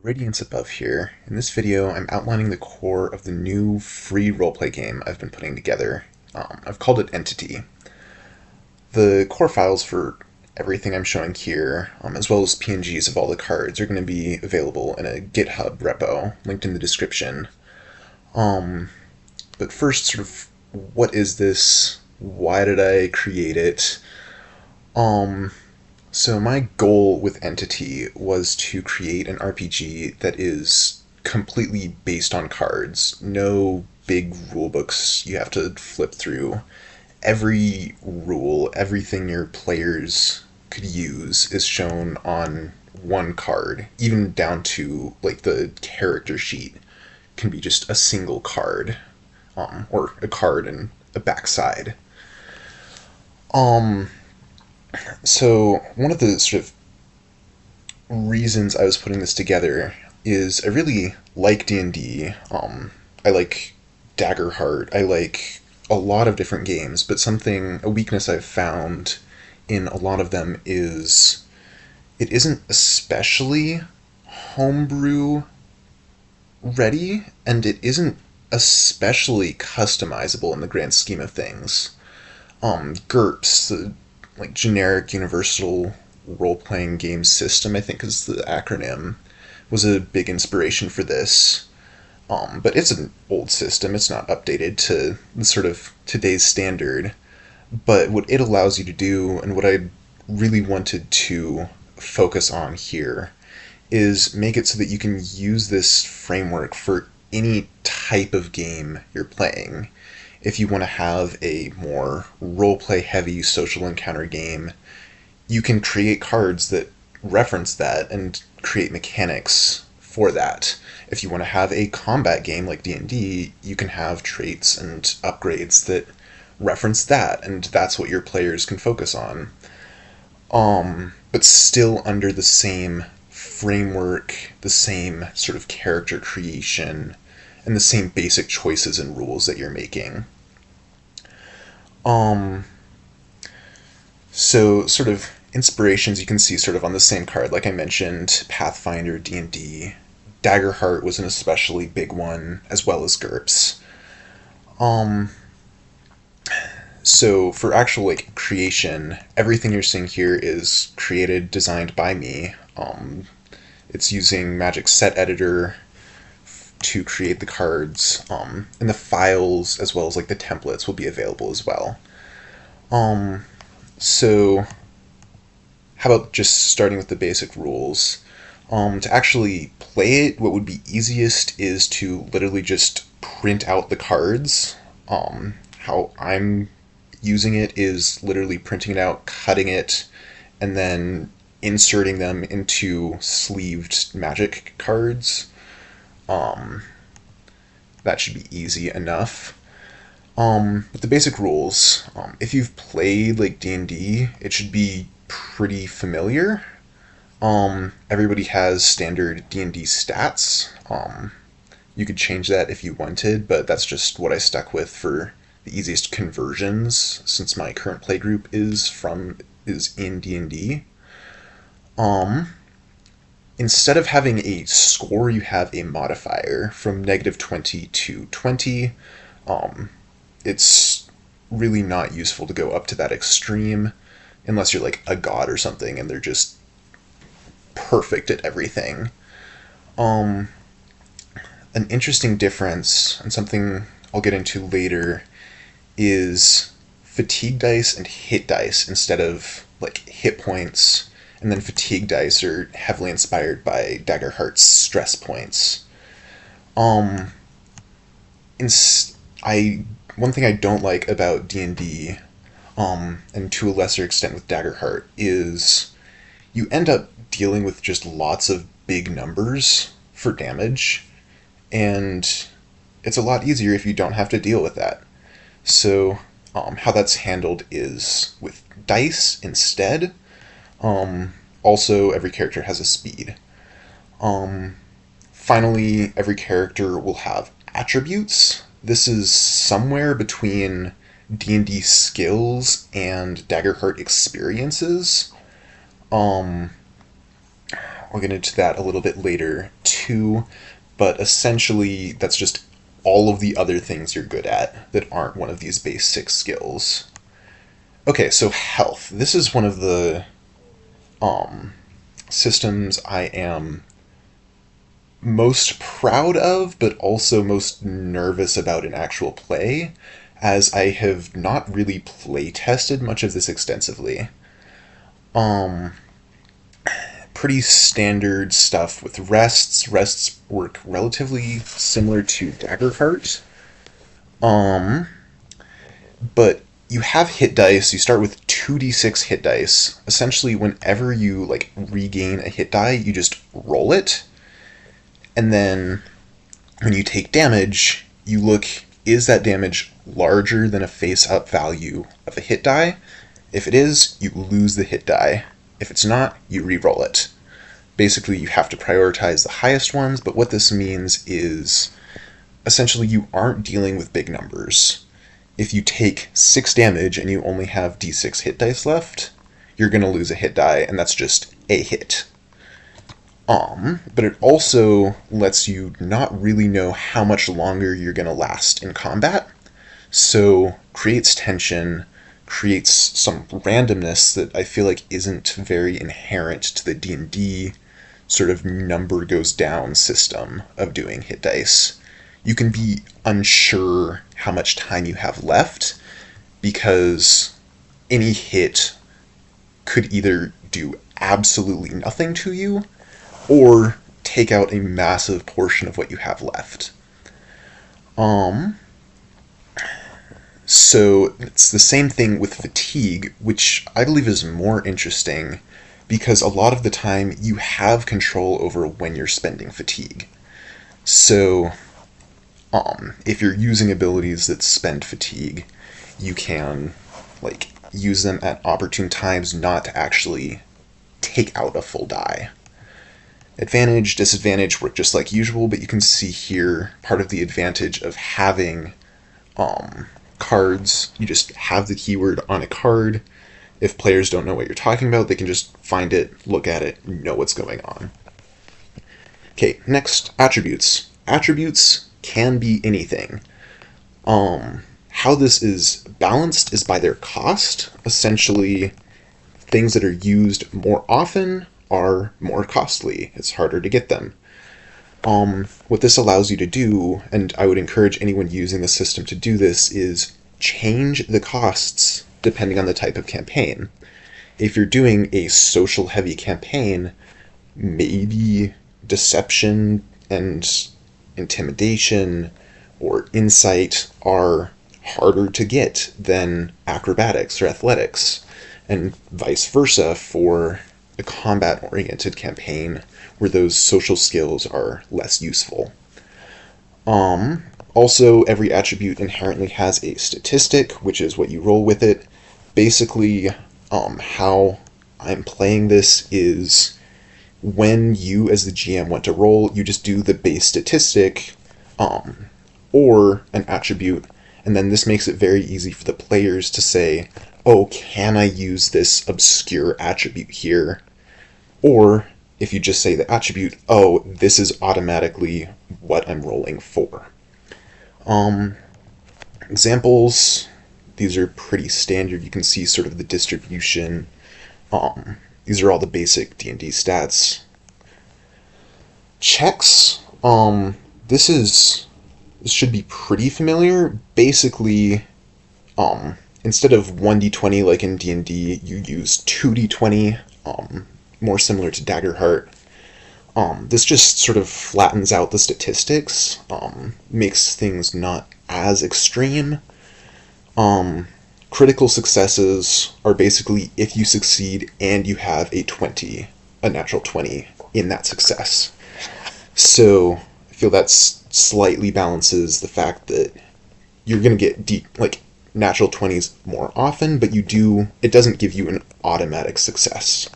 Radiance above here. In this video, I'm outlining the core of the new free roleplay game I've been putting together. I've called it Entity. The core files for everything I'm showing here, as well as PNGs of all the cards, are going to be available in a Github repo, linked in the description. But first, what is this? Why did I create it? So my goal with Entity was to create an RPG that is completely based on cards. No big rule books you have to flip through. Every rule, everything your players could use is shown on one card, even down to like the character sheet can be just a single card, or a card and a backside. So one of the sort of reasons I was putting this together is I really like D&D. I like Daggerheart. I like a lot of different games, but a weakness I've found in a lot of them is it isn't especially homebrew ready, and it isn't especially customizable in the grand scheme of things. GURPS, the generic universal role-playing game system, I think is the acronym, was a big inspiration for this. But it's an old system, it's not updated to sort of today's standard. But what it allows you to do, and what I really wanted to focus on here, is make it so that you can use this framework for any type of game you're playing. If you want to have a more roleplay heavy social encounter game, you can create cards that reference that and create mechanics for that. If you want to have a combat game like D&D, you can have traits and upgrades that reference that, and that's what your players can focus on. But still under the same framework, the same sort of character creation, and the same basic choices and rules that you're making. So sort of inspirations you can see sort of on the same card, like I mentioned, Pathfinder, D&D. Daggerheart was an especially big one, as well as GURPS. So for actual creation, everything you're seeing here is created, designed by me. It's using Magic Set Editor to create the cards, and the files as well as the templates will be available as well. So how about just starting with the basic rules? To actually play it, what would be easiest is to literally just print out the cards. How I'm using it is literally printing it out, cutting it, and then inserting them into sleeved Magic cards. That should be easy enough. With the basic rules, if you've played D&D, it should be pretty familiar. Everybody has standard D&D stats. You could change that if you wanted, but that's just what I stuck with for the easiest conversions, since my current playgroup is in D&D. Instead of having a score, you have a modifier from -20 to 20. It's really not useful to go up to that extreme, unless you're a god or something and they're just perfect at everything. An interesting difference, and something I'll get into later, is fatigue dice and hit dice instead of hit points. And then fatigue dice are heavily inspired by Daggerheart's stress points. One thing I don't like about D&D, and to a lesser extent with Daggerheart, is you end up dealing with just lots of big numbers for damage, and it's a lot easier if you don't have to deal with that. So how that's handled is with dice instead. Also, every character has a speed. Finally, every character will have attributes. This is somewhere between D&D skills and Daggerheart experiences. I'll get into that a little bit later, too. 2, but essentially that's just all of the other things you're good at that aren't one of these base 6 skills. Okay, so health. This is one of the systems I am most proud of, but also most nervous about in actual play, as I have not really play tested much of this extensively. Pretty standard stuff with rests. Rests work relatively similar to Daggerheart. But you have hit dice. You start with 2d6 hit dice. Essentially, whenever you regain a hit die, you just roll it. And then when you take damage, you look, is that damage larger than a face-up value of a hit die? If it is, you lose the hit die. If it's not, you re-roll it. Basically, you have to prioritize the highest ones, but what this means is essentially you aren't dealing with big numbers. If you take 6 damage and you only have d6 hit dice left, you're going to lose a hit die, and that's just a hit. But it also lets you not really know how much longer you're going to last in combat, so creates tension, creates some randomness that I feel like isn't very inherent to the D&D sort of number goes down system of doing hit dice. You can be unsure how much time you have left because any hit could either do absolutely nothing to you or take out a massive portion of what you have left. So it's the same thing with fatigue, which I believe is more interesting because a lot of the time you have control over when you're spending fatigue. So if you're using abilities that spend fatigue, you can use them at opportune times not to actually take out a full die. Advantage, disadvantage work just like usual, but you can see here part of the advantage of having cards. You just have the keyword on a card. If players don't know what you're talking about, they can just find it, look at it, know what's going on. Okay, next, attributes. Attributes can be anything. How this is balanced is by their cost. Essentially, things that are used more often are more costly. It's harder to get them. What this allows you to do, and I would encourage anyone using the system to do this, is change the costs depending on the type of campaign. If you're doing a social-heavy campaign, maybe deception and intimidation or insight are harder to get than acrobatics or athletics, and vice versa for a combat-oriented campaign where those social skills are less useful. Also, every attribute inherently has a statistic, which is what you roll with it. Basically, how I'm playing this is when you, as the GM, want to roll, you just do the base statistic or an attribute, and then this makes it very easy for the players to say, oh, can I use this obscure attribute here? Or if you just say the attribute, oh, this is automatically what I'm rolling for. Examples, these are pretty standard. You can see sort of the distribution. These are all the basic D&D stats. Checks, this should be pretty familiar. Basically, instead of 1d20 like in D&D, you use 2d20, more similar to Daggerheart. This just sort of flattens out the statistics, makes things not as extreme. Critical successes are basically if you succeed and you have a natural 20 in that success. So I feel that slightly balances the fact that you're going to get natural 20s more often, but it doesn't give you an automatic success.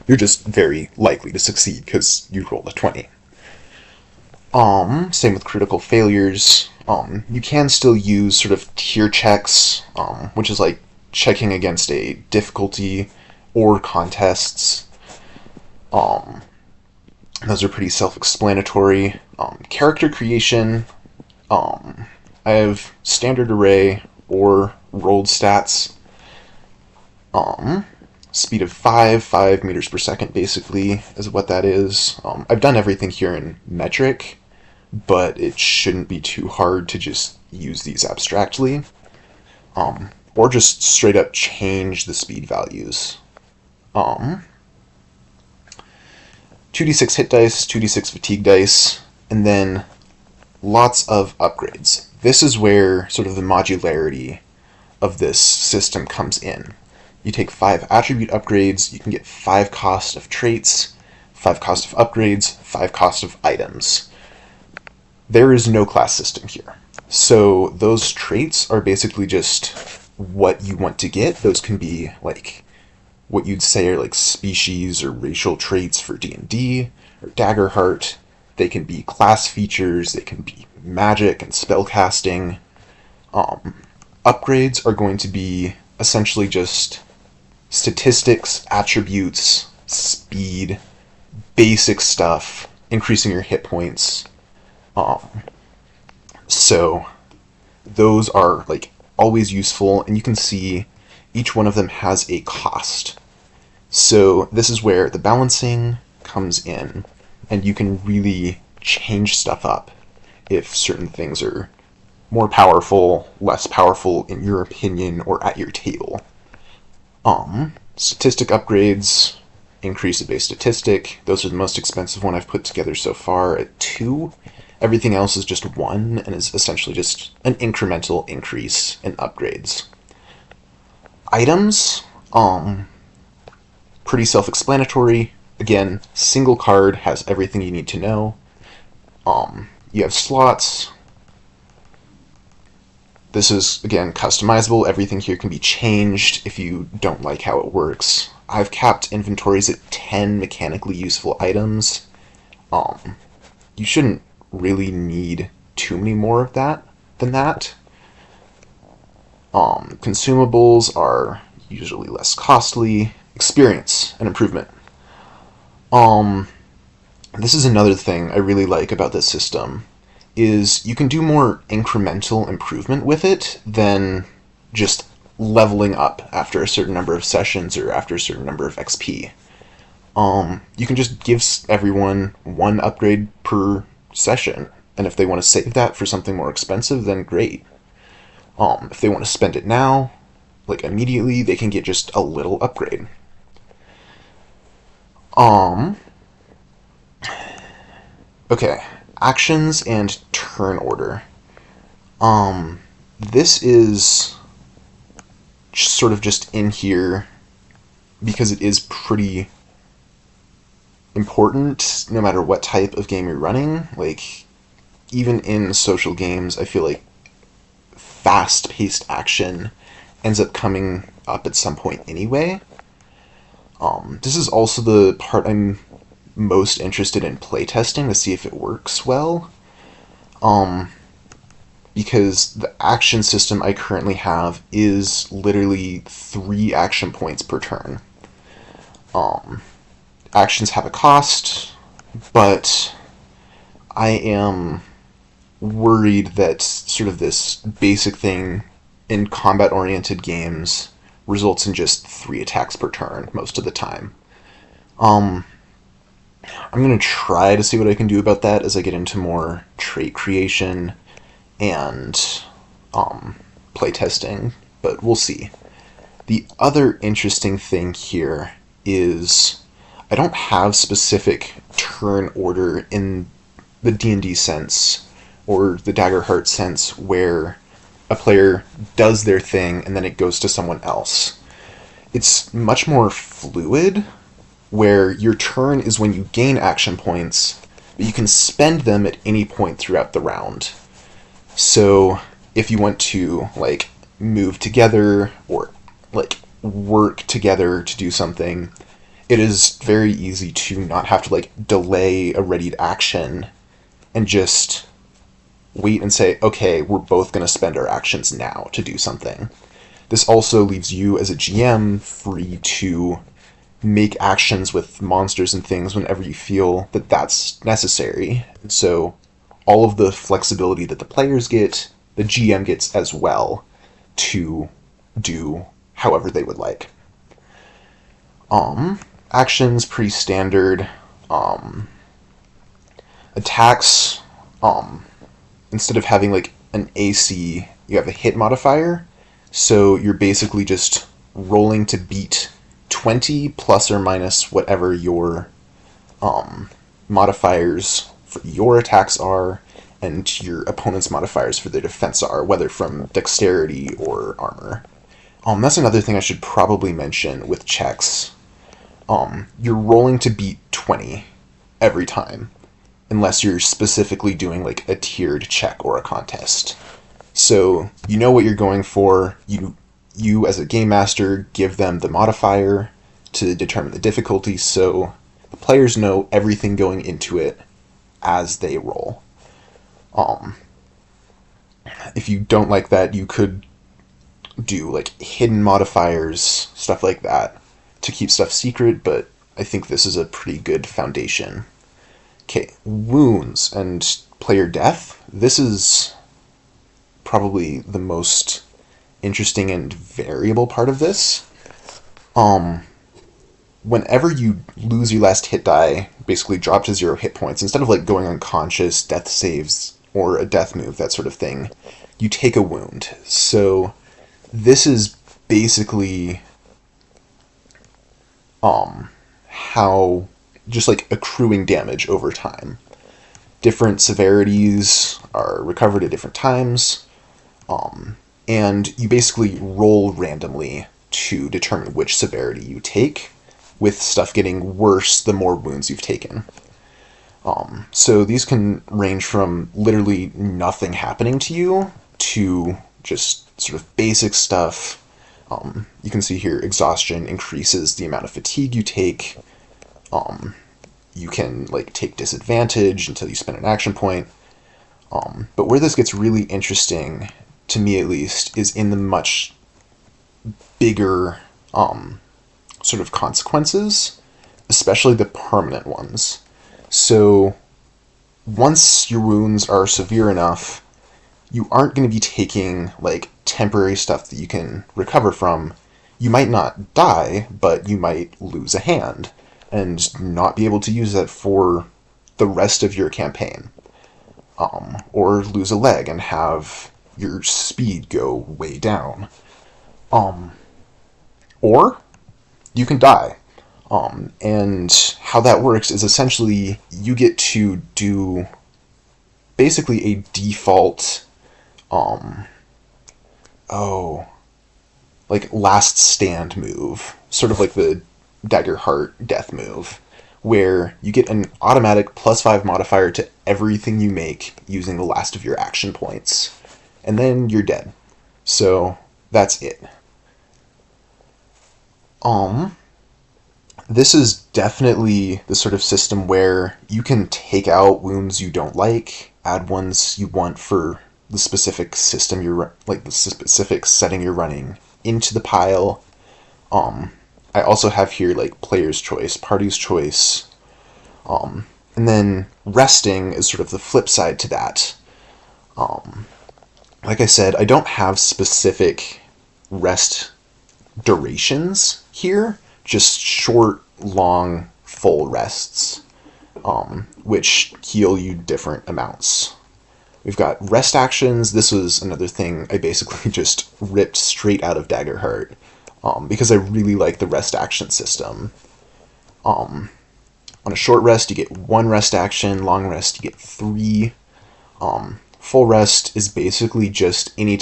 You're just very likely to succeed because you rolled a 20. Same with critical failures. You can still use sort of tier checks, which is like checking against a difficulty or contests. Those are pretty self-explanatory. Character creation, I have standard array or rolled stats. Speed of 5 meters per second basically is what that is. I've done everything here in metric, but it shouldn't be too hard to just use these abstractly. Or just straight up change the speed values. 2d6 hit dice, 2d6 fatigue dice, and then lots of upgrades. This is where sort of the modularity of this system comes in. You take 5 attribute upgrades, you can get 5 cost of traits, 5 cost of upgrades, 5 cost of items. There is no class system here. So those traits are basically just what you want to get. Those can be like what you'd say are like species or racial traits for D&D or Daggerheart. They can be class features, they can be magic and spellcasting. Upgrades are going to be essentially just statistics, attributes, speed, basic stuff, increasing your hit points. So those are like always useful, and you can see each one of them has a cost. So this is where the balancing comes in, and you can really change stuff up if certain things are more powerful, less powerful in your opinion, or at your table. Statistic upgrades increase a base statistic. Those are the most expensive one I've put together so far at 2. Everything else is just 1 and is essentially just an incremental increase in upgrades. Items, pretty self-explanatory. Again, single card has everything you need to know. You have slots. This is, again, customizable. Everything here can be changed if you don't like how it works. I've capped inventories at 10 mechanically useful items. You shouldn't really need too many more of that than that. Consumables are usually less costly. Experience and improvement. This is another thing I really like about this system, is you can do more incremental improvement with it than just leveling up after a certain number of sessions or after a certain number of XP. You can just give everyone 1 upgrade per session, and if they want to save that for something more expensive, then great. If they want to spend it now, like immediately, they can get just a little upgrade. Okay, actions and turn order. This is sort of just in here because it is pretty important no matter what type of game you're running. Like, even in social games, I feel like fast-paced action ends up coming up at some point anyway. This is also the part I'm most interested in playtesting to see if it works well. Because the action system I currently have is literally 3 action points per turn. Actions have a cost, but I am worried that sort of this basic thing in combat-oriented games results in just 3 attacks per turn most of the time. I'm going to try to see what I can do about that as I get into more trait creation and playtesting, but we'll see. The other interesting thing here is I don't have specific turn order in the D&D sense or the Daggerheart sense where a player does their thing and then it goes to someone else. It's much more fluid, where your turn is when you gain action points, but you can spend them at any point throughout the round. So if you want to like move together or like work together to do something, it is very easy to not have to like delay a readied action and just wait and say, okay, we're both going to spend our actions now to do something. This also leaves you as a GM free to make actions with monsters and things whenever you feel that that's necessary. So all of the flexibility that the players get, the GM gets as well to do however they would like. Actions, pretty standard. Attacks, instead of having like an AC, you have a hit modifier. So you're basically just rolling to beat 20 plus or minus whatever your modifiers for your attacks are, and your opponent's modifiers for their defense are, whether from dexterity or armor. That's another thing I should probably mention with checks. You're rolling to beat 20 every time, unless you're specifically doing like a tiered check or a contest. So you know what you're going for. You as a game master give them the modifier to determine the difficulty, so the players know everything going into it as they roll. If you don't like that, you could do like hidden modifiers, stuff like that, to keep stuff secret, but I think this is a pretty good foundation. Okay, wounds and player death. This is probably the most interesting and variable part of this. Whenever you lose your last hit die, basically drop to 0 hit points, instead of like going unconscious, death saves, or a death move, that sort of thing, you take a wound. So this is basically how just like accruing damage over time. Different severities are recovered at different times, and you basically roll randomly to determine which severity you take, with stuff getting worse the more wounds you've taken. So these can range from literally nothing happening to you to just sort of basic stuff. You can see here exhaustion increases the amount of fatigue you take. You can like take disadvantage until you spend an action point. But where this gets really interesting, to me at least, is in the much bigger sort of consequences, especially the permanent ones. So once your wounds are severe enough, you aren't going to be taking like temporary stuff that you can recover from. You might not die, but you might lose a hand and not be able to use that for the rest of your campaign. Or lose a leg and have your speed go way down. Or you can die. And how that works is essentially you get to do basically a default like last stand move, sort of like the Daggerheart death move, where you get an automatic +5 modifier to everything you make using the last of your action points, and then you're dead. So that's it. This is definitely the sort of system where you can take out wounds you don't like, add ones you want for the specific system the specific setting you're running into the pile. I also have here like player's choice, party's choice, and then resting is sort of the flip side to that. Like I said, I don't have specific rest durations here, just short, long, full rests, which heal you different amounts. We've got rest actions. This was another thing I basically just ripped straight out of Daggerheart, because I really like the rest action system. On a short rest, you get 1 rest action. Long rest, you get 3. Full rest is basically just any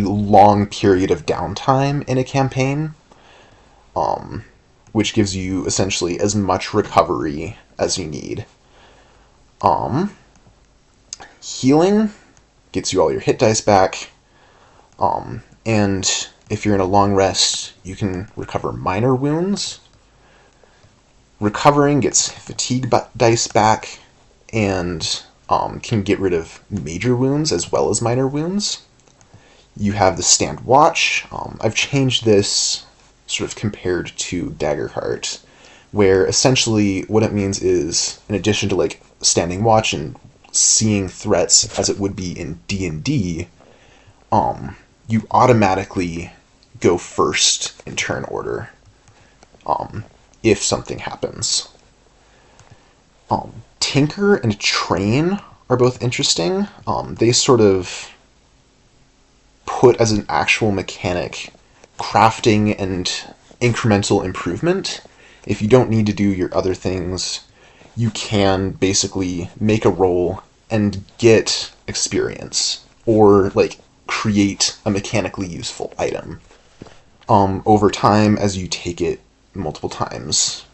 long period of downtime in a campaign, which gives you essentially as much recovery as you need. Healing gets you all your hit dice back, and if you're in a long rest, you can recover minor wounds. Recovering gets fatigue dice back, and can get rid of major wounds as well as minor wounds. You have the stand watch. I've changed this sort of compared to Daggerheart, where essentially what it means is, in addition to like standing watch and seeing threats as it would be in D&D, you automatically go first in turn order if something happens. Tinker and Train are both interesting. They sort of put as an actual mechanic crafting and incremental improvement. If you don't need to do your other things, you can basically make a roll and get experience, or like create a mechanically useful item over time as you take it multiple times.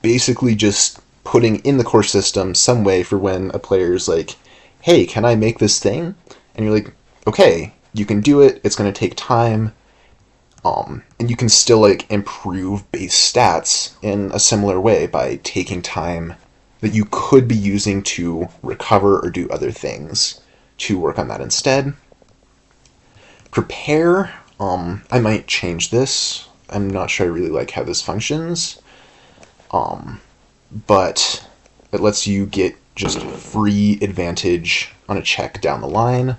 Basically just putting in the core system some way for when a player's like, hey, can I make this thing? And you're like, okay, you can do it, it's going to take time, and you can still like improve base stats in a similar way by taking time that you could be using to recover or do other things to work on that instead. Prepare, I might change this. I'm not sure I really like how this functions, but it lets you get just free advantage on a check down the line.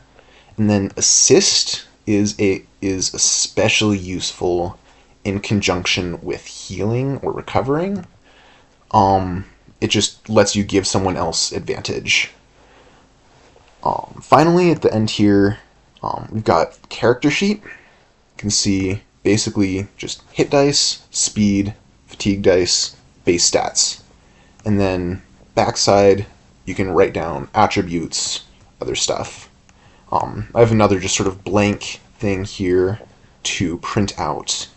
And then assist is especially useful in conjunction with healing or recovering. It just lets you give someone else advantage. Finally, at the end here, we've got character sheet. You can see basically just hit dice, speed, fatigue dice, base stats. And then backside, you can write down attributes, other stuff. I have another just sort of blank thing here to print out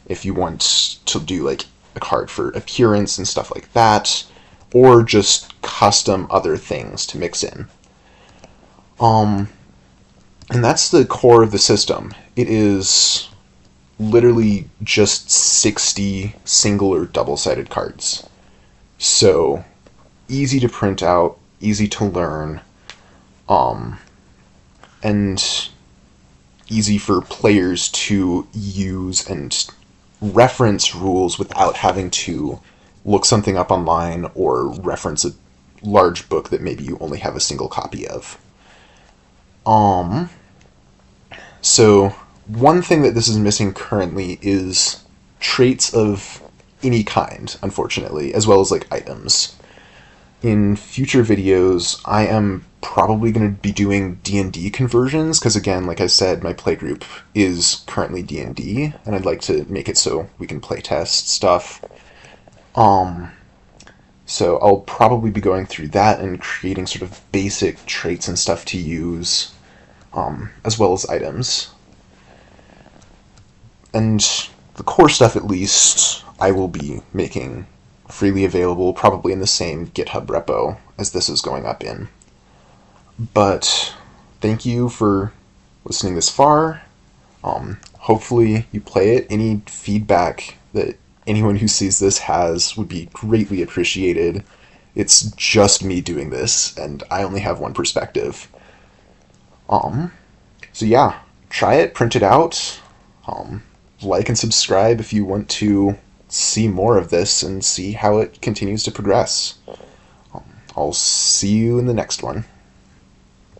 if you want to do like a card for appearance and stuff like that, or just custom other things to mix in. And that's the core of the system. It is literally just 60 single or double-sided cards. So easy to print out, easy to learn, and easy for players to use and reference rules without having to look something up online or reference a large book that maybe you only have a single copy of. So one thing that this is missing currently is traits of any kind, unfortunately, as well as like items. In future videos, I am probably going to be doing D&D conversions, because again, like I said, my playgroup is currently D&D, and I'd like to make it so we can playtest stuff. So I'll probably be going through that and creating sort of basic traits and stuff to use, as well as items. And the core stuff, at least, I will be making freely available, probably in the same GitHub repo as this is going up in. But thank you for listening this far. Hopefully you play it. Any feedback that anyone who sees this has would be greatly appreciated. It's just me doing this, and I only have one perspective. So yeah, try it, print it out. Like and subscribe if you want to see more of this and see how it continues to progress. I'll see you in the next one.